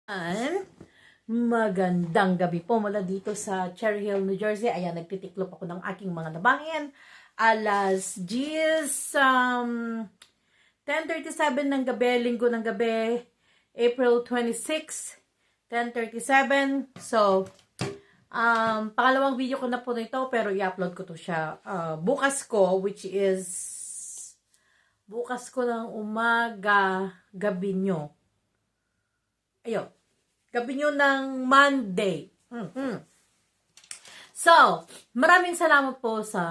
An, magandang gabi po mula dito sa Cherry Hill, New Jersey. Ayan, nagtitiklop ako ng aking mga labangin. Alas 10, 10:37 ng gabi, linggo ng gabi, April 26, 10:37. So, pangalawang video ko na po nito, pero i-upload ko to siya bukas ko, which is bukas ko ng umaga, gabi nyo. Ayun. Gabi nyo ng Monday. So, maraming salamat po sa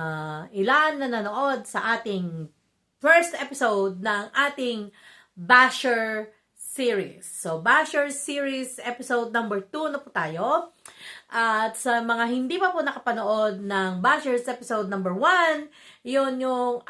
ilan na nanood sa ating first episode ng ating Basher series. So, Basher series episode number 2 na po tayo. At sa mga hindi pa po nakapanood ng Bashers episode number 1, yun yung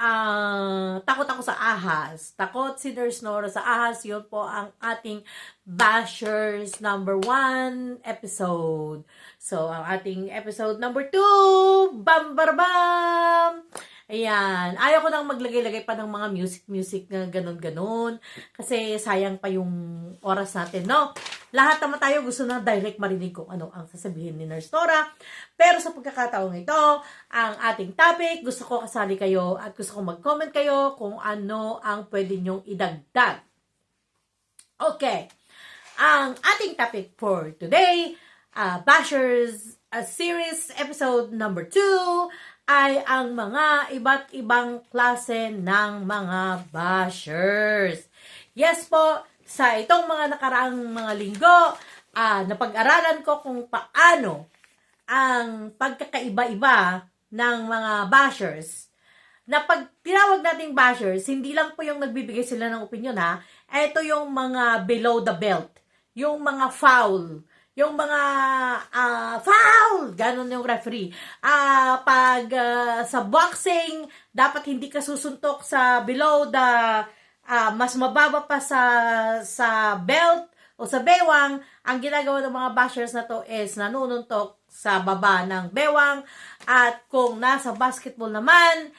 takot ako sa ahas. Takot si Nurse Nora sa ahas. Yun po ang ating Bashers number 1 episode. So, ang ating episode number 2, bam bam bam! Ayan. Ayaw ko nang maglagay-lagay pa ng mga music na ganun-ganun. Kasi sayang pa yung oras natin, no? Lahat naman tayo gusto na direct marinig kung ano ang sasabihin ni Nurse Nora. Pero sa pagkakataong ito, ang ating topic, gusto ko kasali kayo at gusto ko mag-comment kayo kung ano ang pwede nyong idagdag. Okay. Ang ating topic for today, Bashers series episode number 2, ay ang mga iba't ibang klase ng mga bashers. Yes po, sa itong mga nakaraang mga linggo, napag-aralan ko kung paano ang pagkakaiba-iba ng mga bashers. Na pag tinawag nating bashers, hindi lang po yung nagbibigay sila ng opinion ha. Ito yung mga below the belt. Yung mga foul. Yung mga foul, ganun yung referee. Pag sa boxing, dapat hindi ka susuntok sa below the, mas mababa pa sa belt o sa bewang. Ang ginagawa ng mga bashers na to is nanununtok sa baba ng bewang. At kung nasa basketball naman,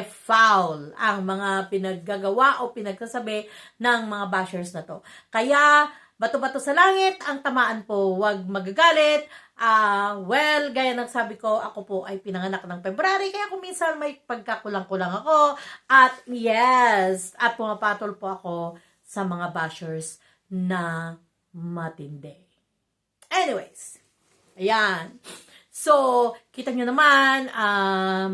foul ang mga pinaggagawa o pinagsasabi ng mga bashers na to. Kaya, bato-bato sa langit, ang tamaan po, wag magagalit. Well, gaya ng sabi ko, ako po ay pinanganak ng February, kaya kung minsan may pagkakulang-kulang ako. At yes, at pumapatol po ako sa mga bashers na matindi. Anyways, ayan. So, kita nyo naman,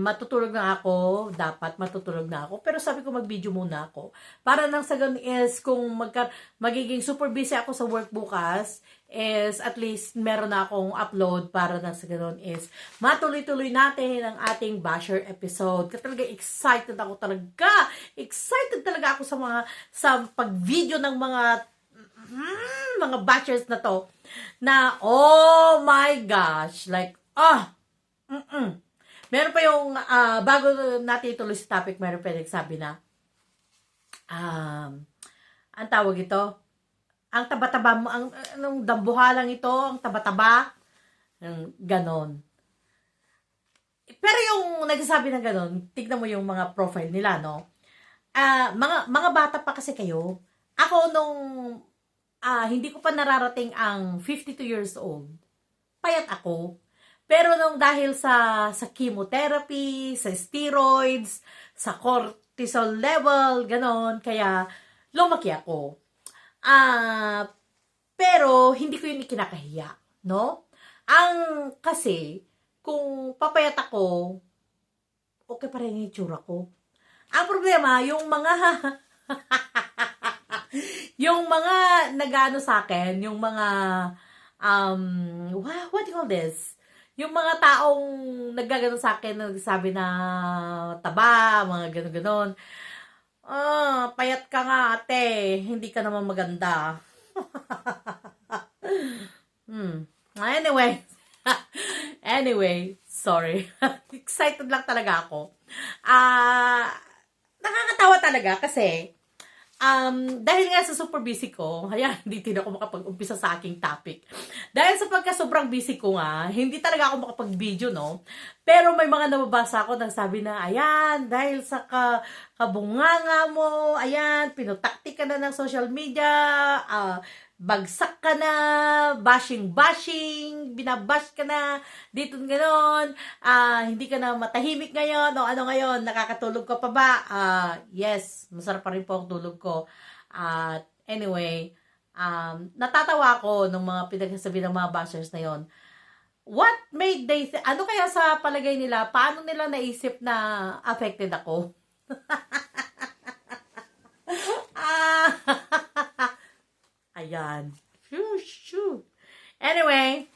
matutulog na ako. Dapat matutulog na ako. Pero sabi ko, mag-video muna ako. Para nang sa ganun is, kung magiging super busy ako sa work bukas, is at least meron na akong upload. Para nang sa ganun is, matuloy-tuloy natin ang ating Basher episode. Kasi talaga excited ako talaga. Excited talaga ako sa pag-video ng mga bashers na to. Na, oh my gosh, like, meron pa yung, bago natin ituloy sa topic, meron pa nagsabi na, ang tawag ito, ang taba-taba mo, anong dambuhalang ito, ang taba-taba, ganon. Pero yung nagsasabi ng ganon, tignan mo yung mga profile nila, no? Mga bata pa kasi kayo. Ako nung, hindi ko pa nararating ang 52 years old, payat ako. Pero nung dahil sa chemotherapy, sa steroids, sa cortisol level, ganon, kaya lumaki ako. Pero hindi ko yun ikinakahiya, no? Ang kasi, kung papayat ako, okay pa rin yung itsura ko. Ang problema, yung mga yung mga nagano sa akin, yung mga what do you call this? Yung mga taong naggagano sa akin, nagsasabi na taba, mga gano'n-gano'n. Payat ka nga ate, hindi ka naman maganda. Anyway, sorry. Excited lang talaga ako. Nakakatawa talaga kasi dahil nga sa super busy ko, hindi din ako makapag-umpisa sa aking topic. Dahil sa sobrang busy ko nga, hindi talaga ako makapag-video, no? Pero may mga nababasa ako nang sabi na, ayan, dahil sa kabunganga mo, ayan, pinutaktik ka na ng social media, bagsak ka na, bashing, binabash ka na, dito ganon, hindi ka na matahimik ngayon, o ano ngayon, nakakatulog ka pa ba? Yes, masarap pa rin po ang tulog ko. Anyway, natatawa ako ng mga pinagsasabi ng mga bashers na yon. What made they, ano kaya sa palagay nila, paano nila naisip na affected ako? Ayan. Shoo. Anyway,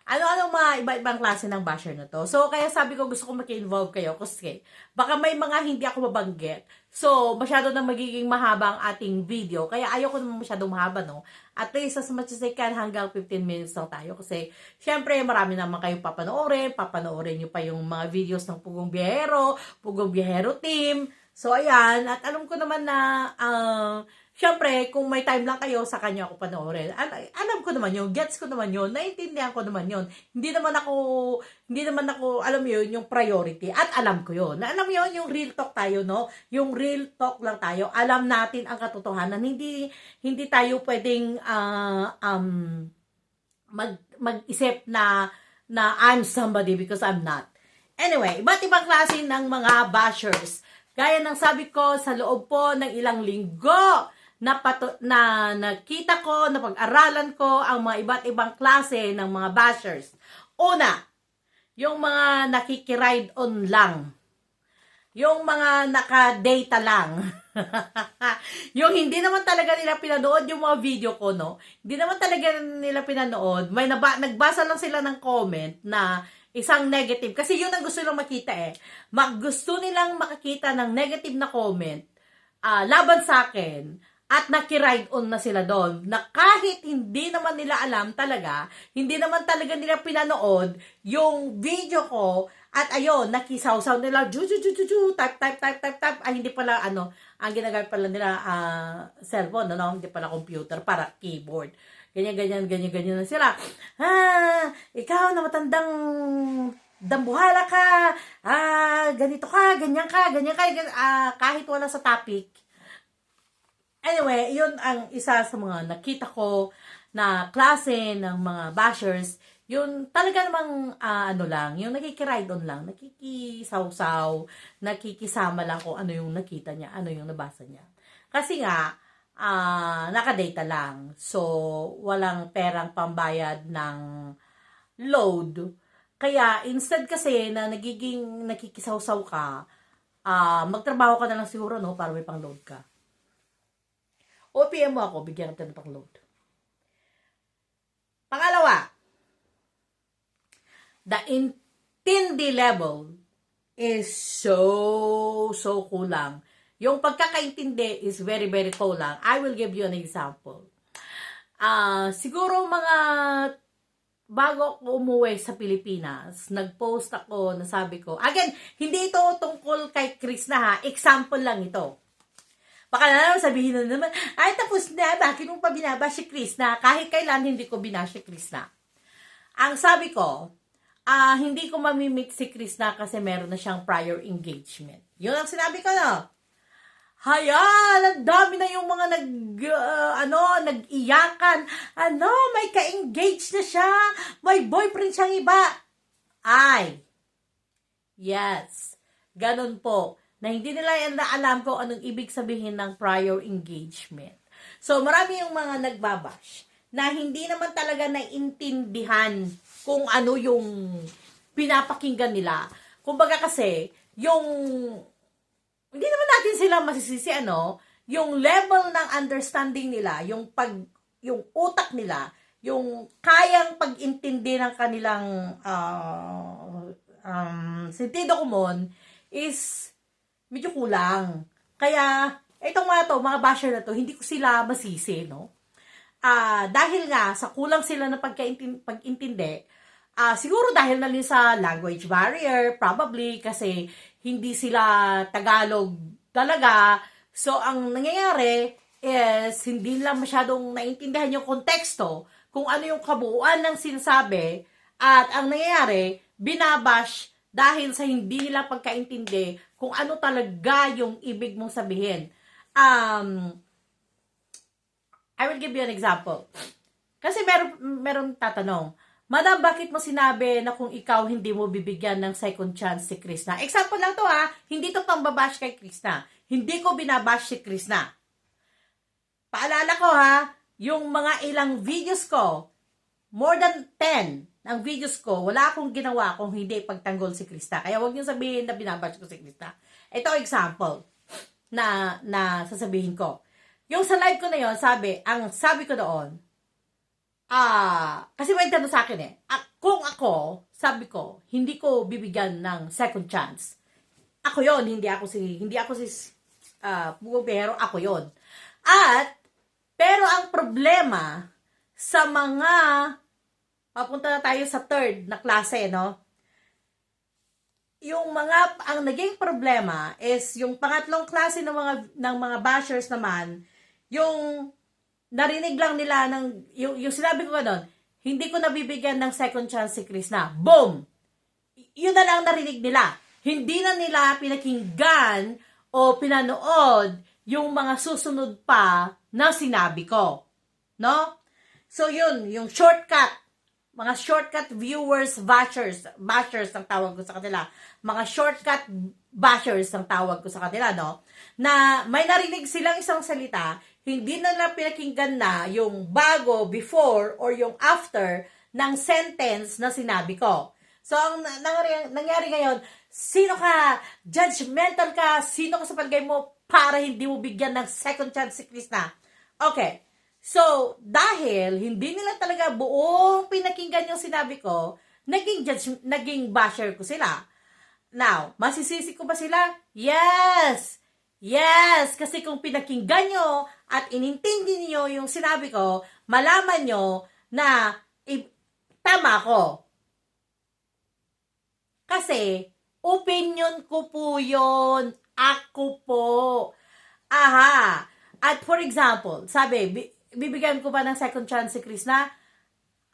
ano-ano mga iba-ibang klase ng basher na to. So, kaya sabi ko gusto ko maki-involve kayo kasi baka may mga hindi ako mabanggit. So, masyado na magiging mahaba ang ating video. Kaya ayoko naman masyadong mahaba, no? At least as much as I can, hanggang 15 minutes lang tayo. Kasi, syempre, marami naman kayong papanoorin. Papanoorin nyo pa yung mga videos ng Pugong Biyahero Team. So, ayan. At alam ko naman na, syempre, kung may time lang kayo, sa kanya ako panoorin. Alam ko naman yun, gets ko naman yun, naiintindihan ko naman yun. Hindi naman ako, alam mo yun, yung priority. At alam ko yun. Alam mo yun, yung real talk tayo, no? Yung real talk lang tayo. Alam natin ang katotohanan. Hindi tayo pwedeng mag-isip na I'm somebody because I'm not. Anyway, iba't ibang klase ng mga bashers. Gaya ng sabi ko sa loob po ng ilang linggo na nakita ko, na pag-aralan ko ang mga iba't ibang klase ng mga bashers. Una, yung mga nakikiride on lang. Yung mga naka-data lang. Yung hindi naman talaga nila pinanood yung mga video ko, no? Hindi naman talaga nila pinanood. May nagbasa lang sila ng comment na isang negative. Kasi yun ang gusto nilang makita eh. Gusto nilang makakita ng negative na comment laban sa akin at nakiride on na sila doon. Na kahit hindi naman nila alam talaga, hindi naman talaga nila pinanood yung video ko at ayun, nakisaw-saw nila, type. Ay, hindi pala, ang ginagamit pala nila, cellphone, hindi pala computer, para keyboard. Ganyan na sila. Ikaw na matandang dambuhala ka, ganito ka, ganyan ka, kahit wala sa topic. Anyway, yun ang isa sa mga nakita ko na klase ng mga bashers. Yun talaga namang, yung nakikiride on lang, nakikisaw-saw, nakikisama lang kung ano yung nakita niya, ano yung nabasa niya. Kasi nga, nakadata lang. So, walang perang pambayad ng load. Kaya, instead kasi na nakikisaw-saw ka, magtrabaho ka na lang siguro, no, para may pang-load ka. O, PM mo ako, bigyan ka ng pang-load. Pangalawa, the intindi level is so kulang. Yung pagkakaintindi is very kulang. I will give you an example. Siguro mga bago ako umuwi sa Pilipinas, nag-post ako, nasabi ko, again, hindi ito tungkol kay Chris na ha, example lang ito. Baka na naman sabihin na naman, ay tapos na, bakit mo pa binabash si Chris na? Kahit kailan hindi ko binash si Chris na. Ang sabi ko, hindi ko mamimit si Chris na kasi meron na siyang prior engagement. Yun ang sinabi ko, no? Hayan, ang dami na yung mga nag-iyakan. May ka-engage na siya. May boyfriend siyang iba. Ay, yes, ganun po. Na hindi nila alam kung anong ibig sabihin ng prior engagement. So, marami yung mga nagbabash na hindi naman talaga naiintindihan kung ano yung pinapakinggan nila. Kumbaga kasi, hindi naman natin sila masisisi, yung level ng understanding nila, yung utak nila, yung kayang pag-intindi ng kanilang sentido komon is medyo kulang. Kaya, itong mga basher na to, hindi ko sila masisi, no? Dahil nga, sa kulang sila na pag-intindi, siguro dahil na rin sa language barrier, probably, kasi hindi sila Tagalog talaga. So, ang nangyayari is, hindi nila masyadong naintindihan yung konteksto, kung ano yung kabuuan ng sinasabi, at ang nangyayari, binabash dahil sa hindi nila pagkaintindi kung ano talaga yung ibig mong sabihin. I will give you an example. Kasi meron tatanong, Madam, bakit mo sinabi na kung ikaw hindi mo bibigyan ng second chance si Krishna? Example lang to ha, hindi to pang babash kay Krishna. Hindi ko binabash si Krishna. Paalala ko ha, yung mga ilang videos ko, more than 10 ng videos ko, wala akong ginawa kung hindi pagtanggol si Krishna. Kaya huwag niyo sabihin na binabash ko si Krishna. Ito example na sasabihin ko. Yung sa live ko na yon, sabi ko doon, kasi may tanong sa akin kung ako, sabi ko, hindi ko bibigyan ng second chance. Ako yon, hindi ako si Bubero, ako yon. Pero ang problema sa mga, papunta na tayo sa third na klase, no? Ang naging problema is yung pangatlong klase ng mga bashers naman, yung narinig lang nila yung sinabi ko doon, hindi ko nabibigyan ng second chance si Krishna. Boom! Yun na lang narinig nila. Hindi na nila pinakinggan o pinanood yung mga susunod pa na sinabi ko. No? So yun, yung shortcut. Mga shortcut viewers, bashers ang tawag ko sa kanila. Mga shortcut bashers ang tawag ko sa kanila, no? Na may narinig silang isang salita, hindi na nila pinakinggan na yung bago, before, or yung after ng sentence na sinabi ko. So, ang nangyari ngayon, sino ka? Judgmental ka? Sino ka sa palagay mo para hindi mo bigyan ng second chance si Krishna? Okay. So, dahil hindi nila talaga buong pinakinggan yung sinabi ko, naging basher ko sila. Now, masisisi ko ba sila? Yes! Yes! Kasi kung pinakinggan nyo at inintindi niyo yung sinabi ko, malaman nyo na tama ko. Kasi, opinion ko po yun. Ako po. Aha! At for example, bibigyan ko ba ng second chance si Krishna?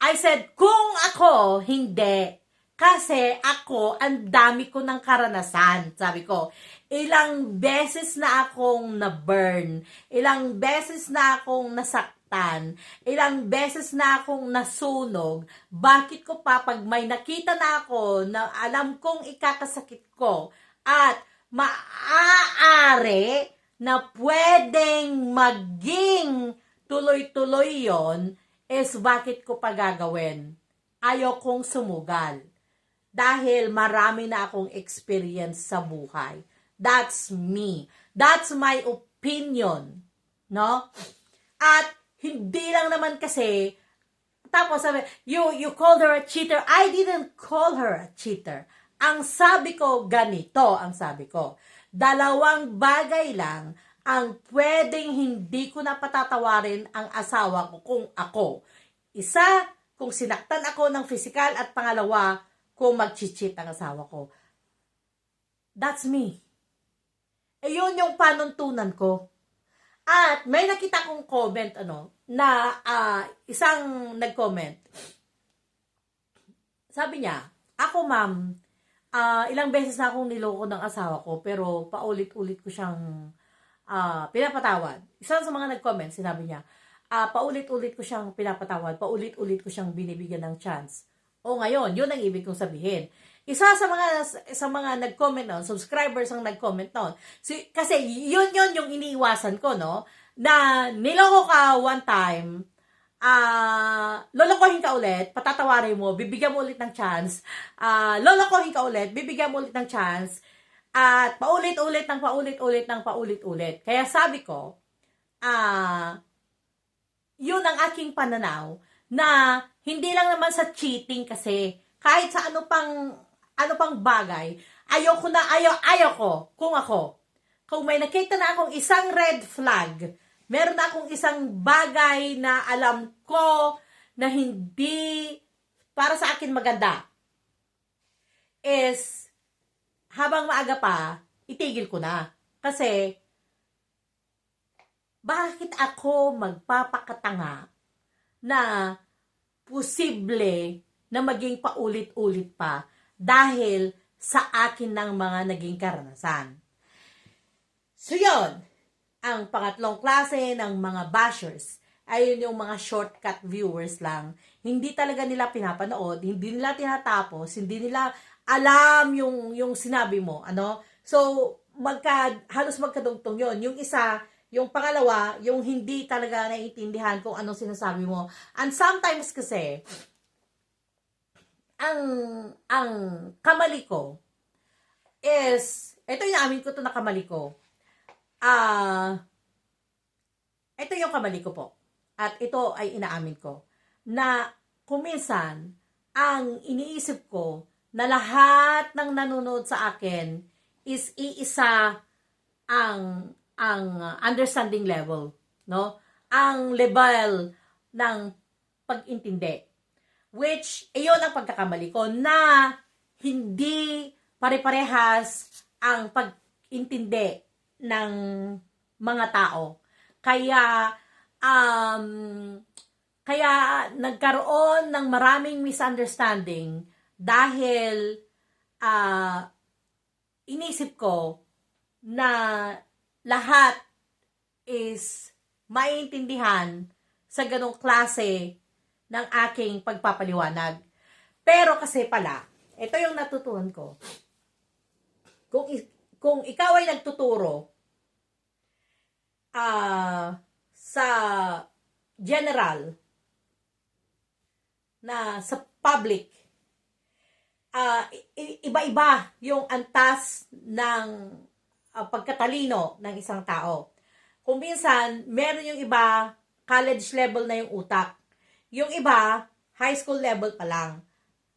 I said, kung ako, hindi. Kasi ako, ang dami ko ng karanasan. Sabi ko, ilang beses na akong na-burn. Ilang beses na akong nasaktan. Ilang beses na akong nasunog. Bakit ko pa, pag may nakita na ako na alam kong ikakasakit ko at maaari na pwedeng maging tuloy-tuloy yon, is bakit ko pa gagawin? Ayaw kong sumugal. Dahil marami na akong experience sa buhay. That's me. That's my opinion. No? At hindi lang naman kasi, tapos sabi, you called her a cheater. I didn't call her a cheater. Ang sabi ko, ganito ang sabi ko. Dalawang bagay lang ang pwedeng hindi ko na patatawarin ang asawa ko kung ako. Isa, kung sinaktan ako ng physical, at pangalawa, kung mag-cheat ang asawa ko. That's me. Yun yung panuntunan ko. At may nakita kong comment, na isang nag-comment. Sabi niya, ako ma'am, ilang beses na akong niloko ng asawa ko, pero paulit-ulit ko siyang pinapatawad. Isa sa mga nag-comment, sinabi niya, paulit-ulit ko siyang pinapatawad, paulit-ulit ko siyang binibigyan ng chance. O ngayon, yun ang ibig kong sabihin. Isa sa mga nag-comment noon, subscribers ang nag-comment noon. Kasi yun yung iniiwasan ko, no? Na niloko ka one time, lolokohin ka ulit, patatawarin mo, bibigyan mo ulit ng chance, lolokohin ka ulit, bibigyan mo ulit ng chance, at paulit-ulit ng paulit-ulit ng paulit-ulit. Kaya sabi ko, yun ang aking pananaw, na hindi lang naman sa cheating kasi, kahit sa ano pang bagay, ayaw ko, kung ako. Kung may nakita na akong isang red flag, meron na akong isang bagay na alam ko na hindi para sa akin maganda, is, habang maaga pa, itigil ko na. Kasi, bakit ako magpapakatanga na posible na maging paulit-ulit pa dahil sa akin ng mga naging karanasan. So yun, ang pangatlong klase ng mga bashers. ayun yung mga shortcut viewers lang. Hindi talaga nila pinapanood, hindi nila tinatapos, hindi nila alam yung sinabi mo, ano? So, halos magkadugtong yon. Yung isa, yung pangalawa, yung hindi talaga naiintindihan kung anong sinasabi mo. And sometimes kasi, ang kamali ko is, ito yung amin ko to na kamali ko. Ito yung kamali ko po. At ito ay inaamin ko. Na kuminsan, ang iniisip ko na lahat ng nanonood sa akin is iisa ang understanding level, no? Ang level ng pag-intindi. Which, iyon ang pagkakamali ko na hindi pare-parehas ang pag-intindi ng mga tao. Kaya, kaya nagkaroon ng maraming misunderstanding dahil inisip ko na lahat is maiintindihan sa ganong klase ng aking pagpapaliwanag. Pero kasi pala, ito yung natutunan ko. Kung ikaw ay nagtuturo sa general na sa public, iba-iba yung antas ng pagkatalino ng isang tao. Kung minsan, meron yung iba, college level na yung utak. Yung iba, high school level pa lang.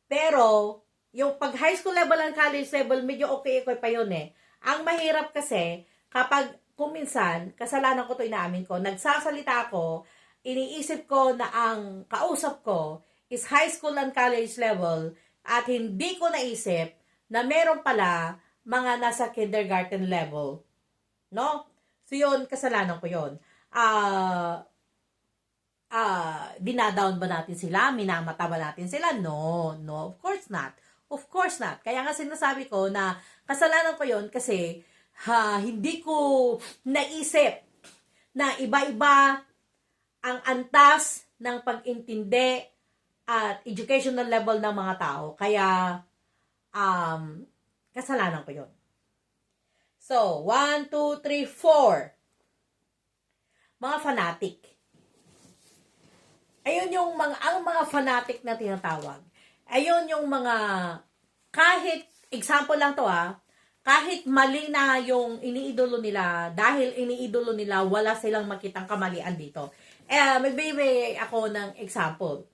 Pero, yung pag high school level and college level, medyo okay pa yun eh. Ang mahirap kasi, kapag kung minsan, kasalanan ko to, inaamin ko, nagsasalita ako, iniisip ko na ang kausap ko is high school and college level at hindi ko naisip na meron pala mga nasa kindergarten level. No? So yun, kasalanan ko yun. Dinadown ba natin sila? Minamata ba natin sila? No, of course not. Of course not. Kaya nga sinasabi ko na kasalanan ko yun kasi hindi ko naisip na iba-iba ang antas ng pag-intindi at educational level ng mga tao. Kaya, kasalanan ko yun. So, 1, 2, 3, 4. Mga fanatic. Ayun yung ang mga fanatic na tinatawag. Ayun yung mga, kahit, example lang to kahit mali na yung iniidolo nila, dahil iniidolo nila, wala silang makitang kamalian dito. Magbibigay ako ng example.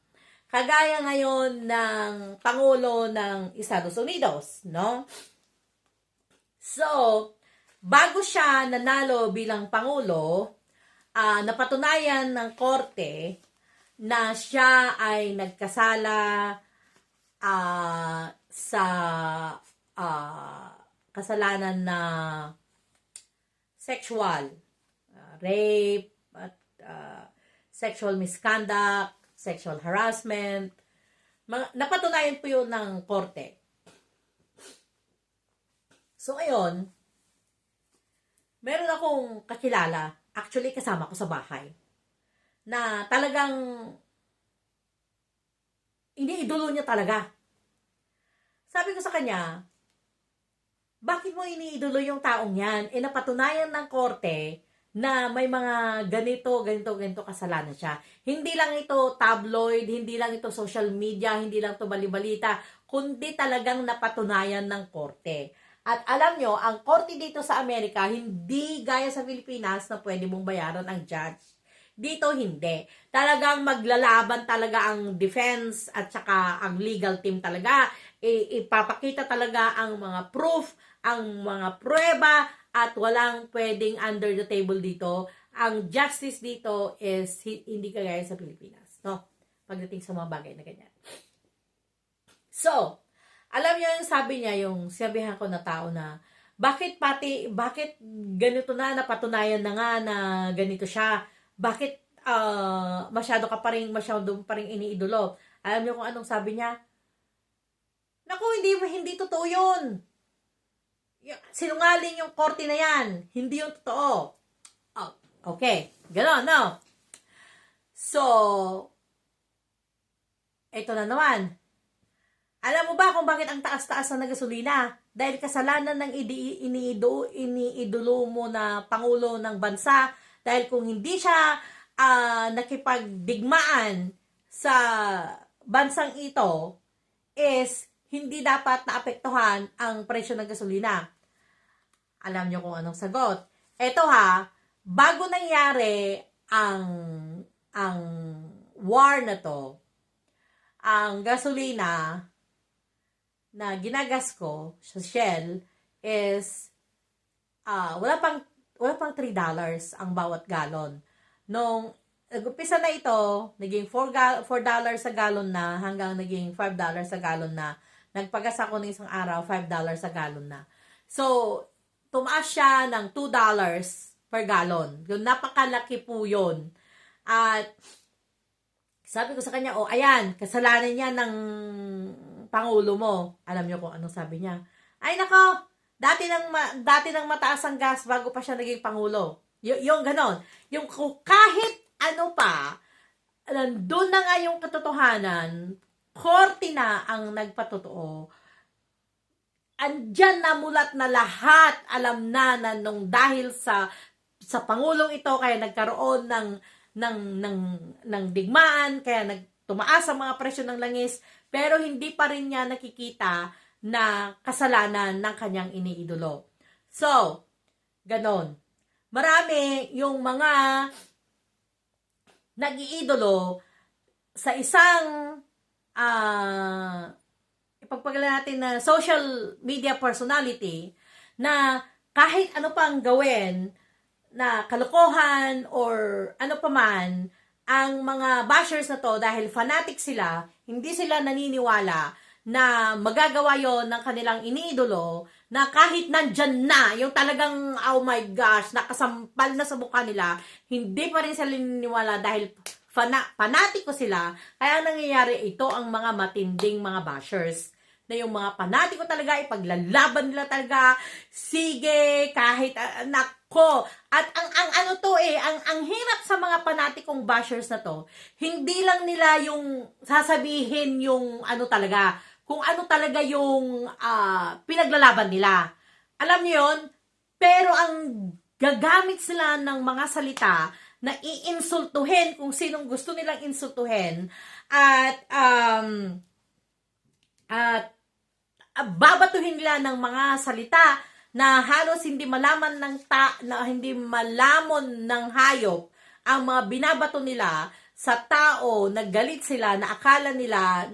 Kagaya ngayon ng Pangulo ng Estados Unidos, no? So, bago siya nanalo bilang Pangulo, napatunayan ng korte na siya ay nagkasala sa kasalanan na sexual, rape, at sexual misconduct, sexual harassment. Napatunayan po yun ng korte. So, ngayon, meron akong kakilala, actually kasama ko sa bahay, na talagang iniidolo niya talaga. Sabi ko sa kanya, bakit mo iniidolo yung taong yan? Napatunayan ng korte na may mga ganito kasalanan siya. Hindi lang ito tabloid, hindi lang ito social media, hindi lang ito balibalita, kundi talagang napatunayan ng korte. At alam nyo, ang korte dito sa Amerika, hindi gaya sa Pilipinas na pwede mong bayaran ang judge. Dito hindi. Talagang maglalaban talaga ang defense at saka ang legal team talaga. Ipapakita talaga ang mga proof, ang mga pruweba, at walang pwedeng under the table dito. Ang justice dito is hindi kagaya sa Pilipinas, no? Pagdating sa mga bagay na ganyan. So, alam niyo yung sabi niya, yung sabihan ko na tao na, bakit ganito na, napatunayan na nga na ganito siya? Bakit masyado pa rin iniidolo? Alam niyo kung anong sabi niya? Naku, hindi totoo yun. Sinungaling yung korte na yan. Hindi yung totoo. Oh, okay. Ganon, no? So, ito na naman. Alam mo ba kung bakit ang taas-taas na gasolina? Dahil kasalanan ng iniidolo mo na Pangulo ng bansa. Dahil kung hindi siya nakipagdigmaan sa bansang ito, is hindi dapat naapektuhan ang presyo ng gasolina. Alam nyo kung anong sagot. Ito ha, bago nangyari ang war na to, ang gasolina na ginagas ko sa Shell is wala pang $3 ang bawat galon. Nung nag-umpisa na ito, naging $4 sa galon na hanggang naging $5 sa galon na. Nagpagas ako ng isang araw, $5 sa galon na. So, tumaas siya ng $2 per galon. Yung napakalaki po yun. At sabi ko sa kanya, ayan, kasalanan niya ng Pangulo mo. Alam niyo kung anong sabi niya? Ay nako, dati nang mataas ang gas bago pa siya naging Pangulo. Yung ganon. Yung kahit ano pa, doon na nga yung katotohanan, korte na ang nagpatotoo. Andyan na mulat na lahat, alam na nung dahil sa Pangulong ito, kaya nagkaroon ng digmaan, kaya tumaas ang mga presyo ng langis, pero hindi pa rin niya nakikita na kasalanan ng kanyang iniidolo. So, ganon. Marami yung mga nag-iidolo sa isang ipagpagalan natin na social media personality na kahit ano pang gawin na kalokohan or ano pa man, ang mga bashers na to, dahil fanatic sila, hindi sila naniniwala na magagawa yon ng kanilang iniidolo, na kahit nandyan na, yung talagang, oh my gosh, nakasampal na sa mukha nila, hindi pa rin sila naniniwala dahil fanatiko sila. Kaya nangyayari ito ang mga matinding mga bashers. Na yung mga panatiko talaga, ipaglalaban nila talaga, sige, kahit, nako. At ang hirap sa mga panatikong bashers na to, hindi lang nila yung sasabihin yung ano talaga, kung ano talaga yung pinaglalaban nila. Alam niyo yun? Pero ang gagamit sila ng mga salita na iinsultuhin kung sinong gusto nilang insultuhin at babatuhin nila ng mga salita na halos hindi malamon ng hayop ang mga binabato nila sa tao na galit sila, na akala nila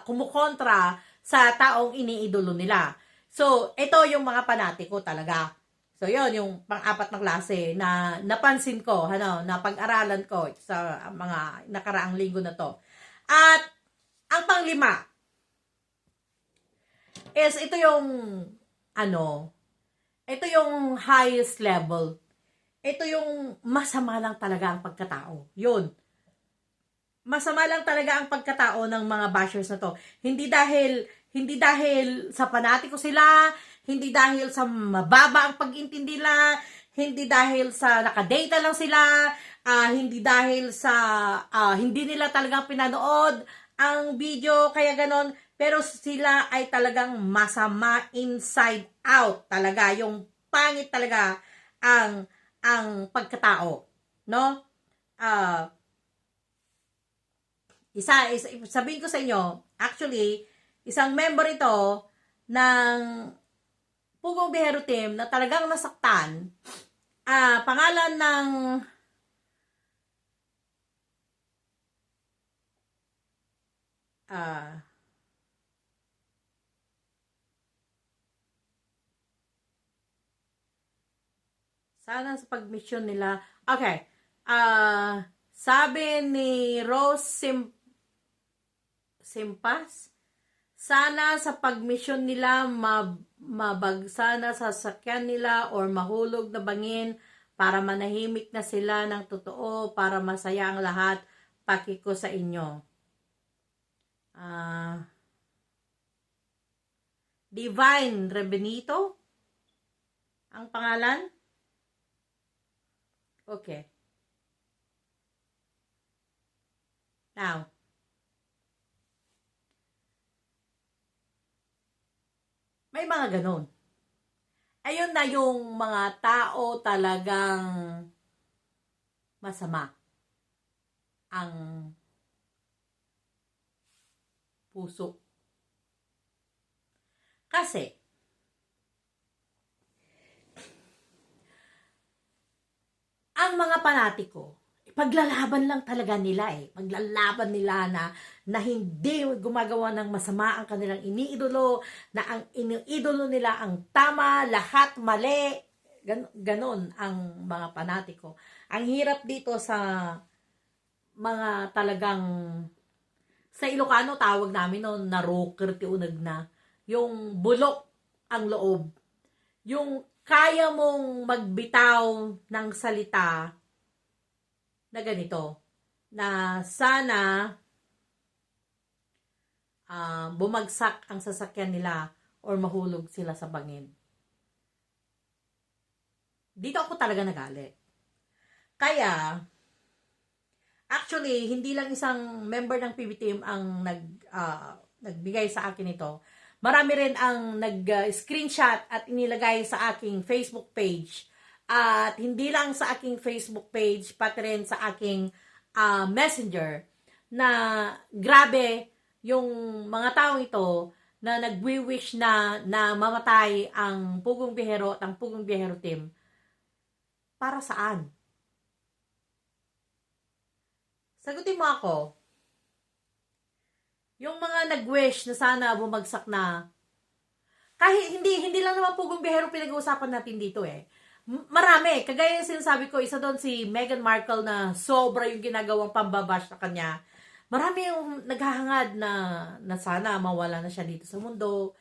kumukontra sa taong iniidolo nila. So, ito yung mga panatiko talaga. So, yon yung pang-apat na klase na napansin ko, na pag-aralan ko sa mga nakaraang linggo na to. At ang pang-5 is ito yung highest level. Ito yung masama lang talaga ang pagkatao. Yun. Masama lang talaga ang pagkatao ng mga bashers na to. Hindi dahil sa panatiko sila, hindi dahil sa mababa ang pag-intindi nila, hindi dahil sa nakadata lang sila, hindi dahil sa hindi nila talagang pinanood ang video, kaya ganon. Pero sila ay talagang masama inside out. Talaga, yung pangit talaga ang pagkatao. No? Sabihin ko sa inyo, actually, isang member ito ng Pugong Bihero Team na talagang nasaktan. Pangalan ng sana sa pag-mission nila. Okay. Sabi ni Rose Simpas, sana sa pag-mission nila mabagsana sa sakyan nila or mahulog na bangin para manahimik na sila ng totoo, para masaya ang lahat. Pakiko sa inyo. Divine Rebenito ang pangalan. Okay. Now, may mga ganon. Ayun na yung mga tao talagang masama ang puso. Kasi, ang mga panatiko, paglalaban lang talaga nila eh. Paglalaban nila na hindi gumagawa ng masama ang kanilang iniidolo, na ang iniidolo nila ang tama, lahat mali. Ganon ang mga panatiko. Ang hirap dito sa mga talagang, sa Ilocano tawag namin noon na rocker ti unag na. Yung bulok ang loob. Yung kaya mong magbitaw ng salita na ganito, na sana bumagsak ang sasakyan nila or mahulog sila sa bangin. Dito ako talaga nagalit. Kaya, actually, hindi lang isang member ng PB team ang nagbigay sa akin ito. Marami rin ang nag-screenshot at inilagay sa aking Facebook page. At hindi lang sa aking Facebook page, pati rin sa aking messenger, na grabe yung mga taong ito na nagwi-wish na mamatay ang Pugong Biyahero at ang Pugong Biyahero team. Para saan? Sagutin mo ako. Yung mga nag-wish na sana bumagsak na, kahit hindi lang naman Pugong Biyahero pinag-uusapan natin dito eh. Marami. Kagaya yung sinasabi ko, isa doon si Meghan Markle na sobra yung ginagawang pambabash sa kanya. Marami yung naghahangad na sana mawala na siya dito sa mundo.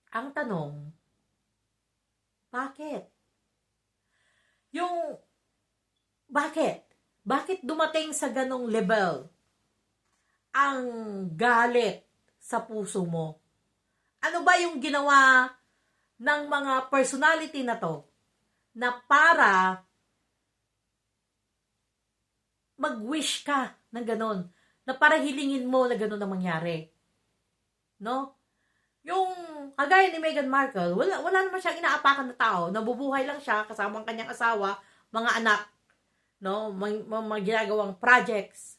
Ang tanong, bakit? Bakit? Bakit dumating sa ganong level ang galit sa puso mo? Ano ba yung ginawa ng mga personality na to na para mag-wish ka ng ganon, na para hilingin mo na ganon ang mangyari? No? Yung kagaya ni Meghan Markle, wala naman siyang inaapakan na tao, nabubuhay lang siya kasama ang kanyang asawa, mga anak, no, mga ginagawang projects.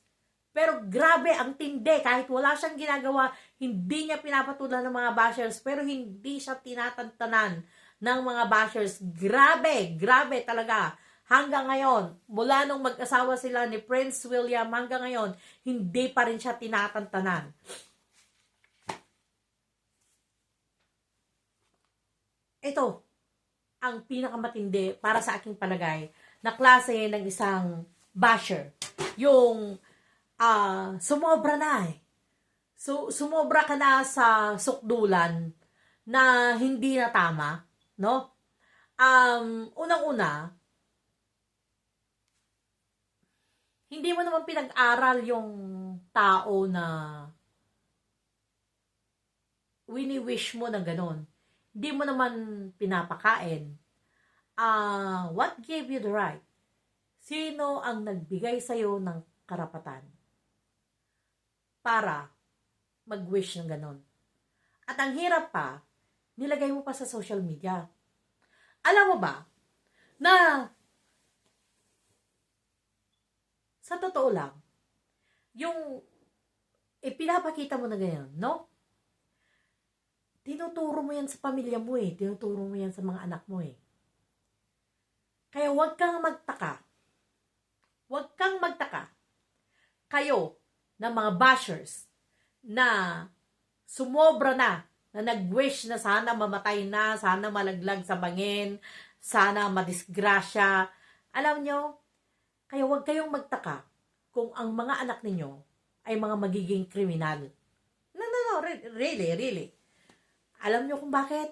Pero grabe ang tindi, kahit wala siyang ginagawa, hindi niya pinapatulan ng mga bashers, pero hindi siya tinatantanan ng mga bashers. Grabe talaga. Hanggang ngayon, mula nung mag-asawa sila ni Prince William, hanggang ngayon, hindi pa rin siya tinatantanan. Ito ang pinakamatindi para sa aking palagay na klase ng isang basher. Yung sumobra na eh. So, sumobra ka na sa sukdulan na hindi na tama, no? Unang-una, hindi mo naman pinag-aral yung tao na wini-wish mo ng ganon. Hindi mo naman pinapakain. What gave you the right? Sino ang nagbigay sa'yo ng karapatan para mag-wish ng ganon? At ang hirap pa, nilagay mo pa sa social media. Alam mo ba, na sa totoo lang, yung ipinapakita mo na ganyan, no? Tinuturo mo yan sa pamilya mo eh. Tinuturo mo yan sa mga anak mo eh. Kaya huwag kang magtaka. Huwag kang magtaka. Kayo, na mga bashers, na sumobra na nag-wish na sana mamatay na, sana malaglag sa bangin, sana madisgrasya. Alam nyo, kaya huwag kayong magtaka kung ang mga anak ninyo ay mga magiging kriminal. No, really. Alam nyo kung bakit?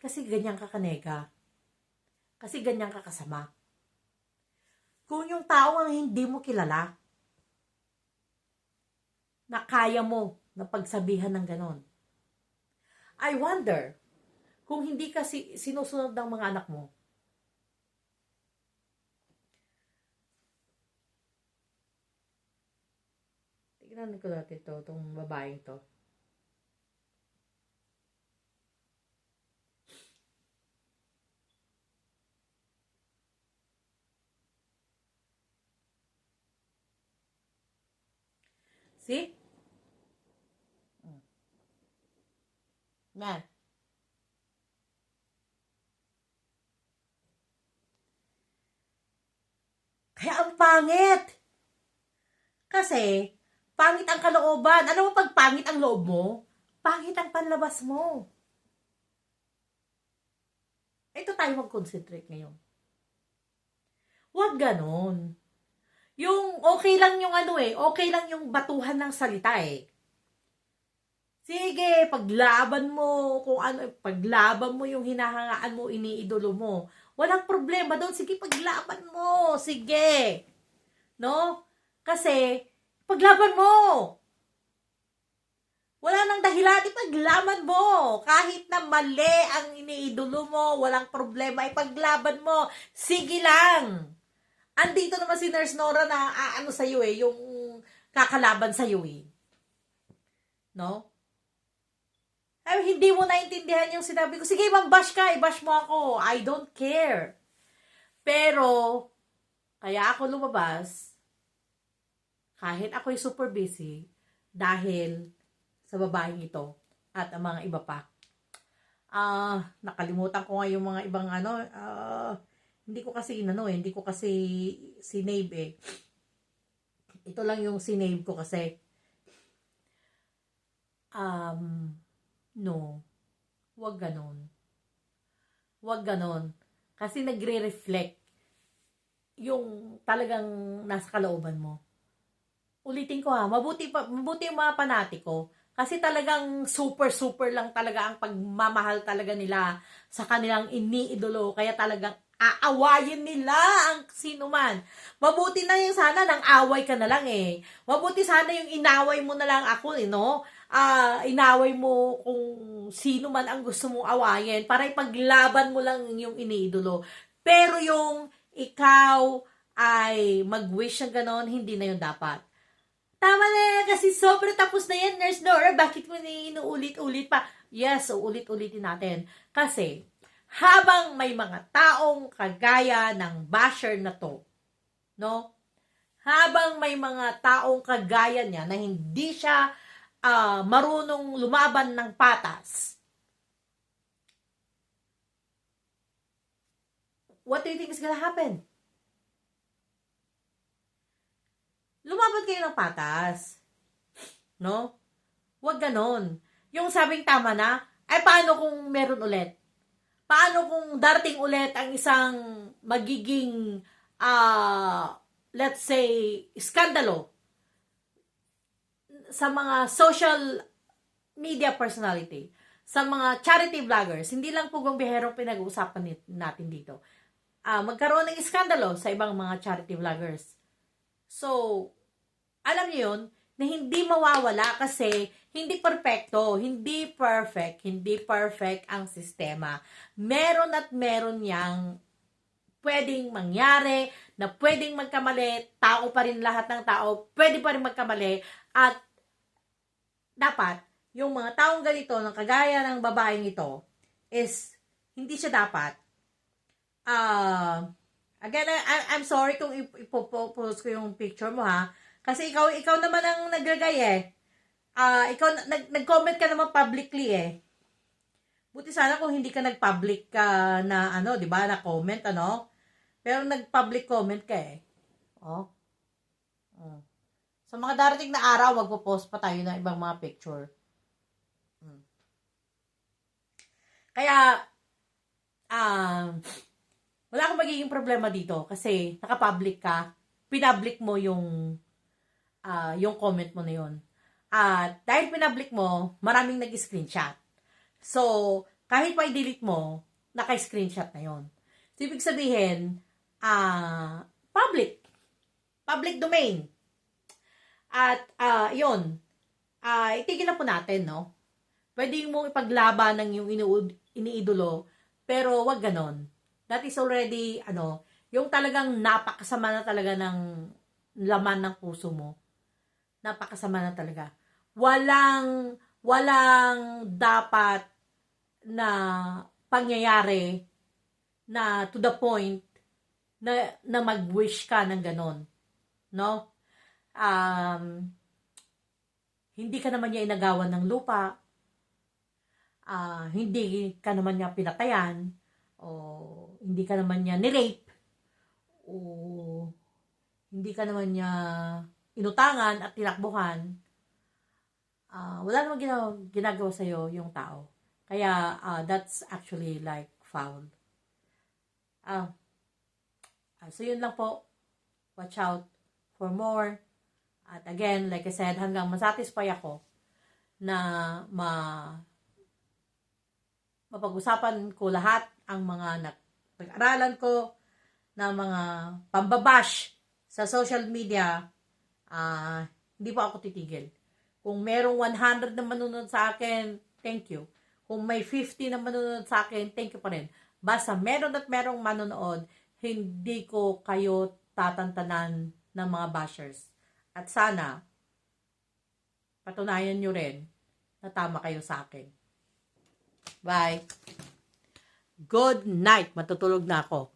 Kasi ganyan ka kanega. Kasi ganyan ka kasama. Kung yung tao ang hindi mo kilala, na kaya mo na pagsabihan ng ganon, I wonder kung hindi ka sinusunod ng mga anak mo, Tignan ko natin to, itong babaeng to. See? Man. Kaya ang pangit. Kasi, pangit ang kalooban. Ano mo pag pangit ang loob mo? Pangit ang panlabas mo. Ito tayo mag-concentrate ngayon. Huwag ganon. Yung okay lang yung okay lang yung batuhan ng salita eh. Sige, paglaban mo kung ano, paglaban mo yung hinahangaan mo, iniidolo mo. Walang problema doon. Sige, paglaban mo. Sige. No? Kasi, paglaban mo. Wala nang dahilan, ipaglaban mo. Kahit na mali ang iniidolo mo, walang problema, ipaglaban mo. Sige lang. Andito naman si Nurse Nora na ano sa'yo yung kakalaban sa'yo No? Ay, hindi mo naintindihan yung sinabi ko. Sige, mambash ka, i-bash mo ako. I don't care. Pero, kaya ako lumabas, kahit ako'y super busy, dahil sa babaeng ito at ang mga iba pa. Nakalimutan ko nga yung mga ibang hindi ko kasi hindi ko kasi sinave Ito lang yung sinave ko kasi. No. Wag ganon. Wag ganon. Kasi nagre-reflect yung talagang nasa kalooban mo. Ulitin ko mabuti yung mga panatiko. Kasi talagang super lang talaga ang pagmamahal talaga nila sa kanilang iniidolo. Kaya talagang aawayin nila ang sino man. Mabuti na yung sana nang away ka na lang Mabuti sana yung inaway mo na lang ako no? Inaway mo kung sino man ang gusto mong awayin para ipaglaban mo lang yung iniidolo. Pero yung ikaw ay mag-wish ng ganon, hindi na yun dapat. Tama na yan, kasi sobrang tapos na yan, Nurse Nora. Bakit mo na inuulit-ulit pa? Yes, ulit-ulitin natin. Kasi, habang may mga taong kagaya ng basher na to, no? Habang may mga taong kagaya niya na hindi siya marunong lumaban ng patas, what do you think is gonna happen? Lumaban kayo ng patas. No? Huwag ganon. Yung sabing tama na, ay paano kung meron ulit? Paano kung darating ulit ang isang magiging, let's say, skandalo sa mga social media personality, sa mga charity vloggers, hindi lang po bihero pinag-uusapan natin dito. Magkaroon ng iskandalo sa ibang mga charity vloggers. So, alam niyo yun, na hindi mawawala kasi hindi perfecto, hindi perfect ang sistema. Meron at meron yang pwedeng mangyari, na pwedeng magkamali, tao pa rin lahat ng tao, pwede pa rin magkamali, at dapat, yung mga taong ganito, ng kagaya ng babaeng ito, is, hindi siya dapat, again, I'm sorry kung ipopost ko yung picture mo kasi ikaw naman ang naglagay ikaw, nag-comment ka naman publicly Buti sana kung hindi ka nag-public ka na di ba, na comment pero nag-public comment ka Sa mga darating na araw, magpo-post pa tayo ng ibang mga picture. Kaya, wala akong magiging problema dito kasi naka-public ka, pinablik mo yung comment mo na yun. At dahil pinablik mo, maraming nag-screenshot. So, kahit pa i-delete mo, naka-screenshot na yun. So, ibig sabihin, public domain. At, yun, itigil na po natin, no? Pwede mong ipaglaban ng yung iniidolo, pero wag ganon. That is already, yung talagang napakasama na talaga ng laman ng puso mo. napakasama na talaga. Walang dapat na pangyayari na to the point na mag-wish ka ng ganon. No? Hindi ka naman niya inagawan ng lupa, hindi ka naman niya pinatayan, o hindi ka naman niya nirape, o hindi ka naman niya inutangan at tinakbuhan. Wala namang ginagawa sa'yo yung tao. Kaya, that's actually like foul. So, yun lang po. Watch out for more. At again, like I said, hanggang masatisfy ako na mapag-usapan ko lahat ang mga nag-aralan ko na mga pambabash sa social media, hindi po ako titigil. Kung merong 100 na manunod sa akin, thank you. Kung may 50 na manunod sa akin, thank you pa rin. Basta meron at merong manonood, hindi ko kayo tatantanan ng mga bashers. At sana, patunayan nyo rin na tama kayo sa akin. Bye. Good night. Matutulog na ako.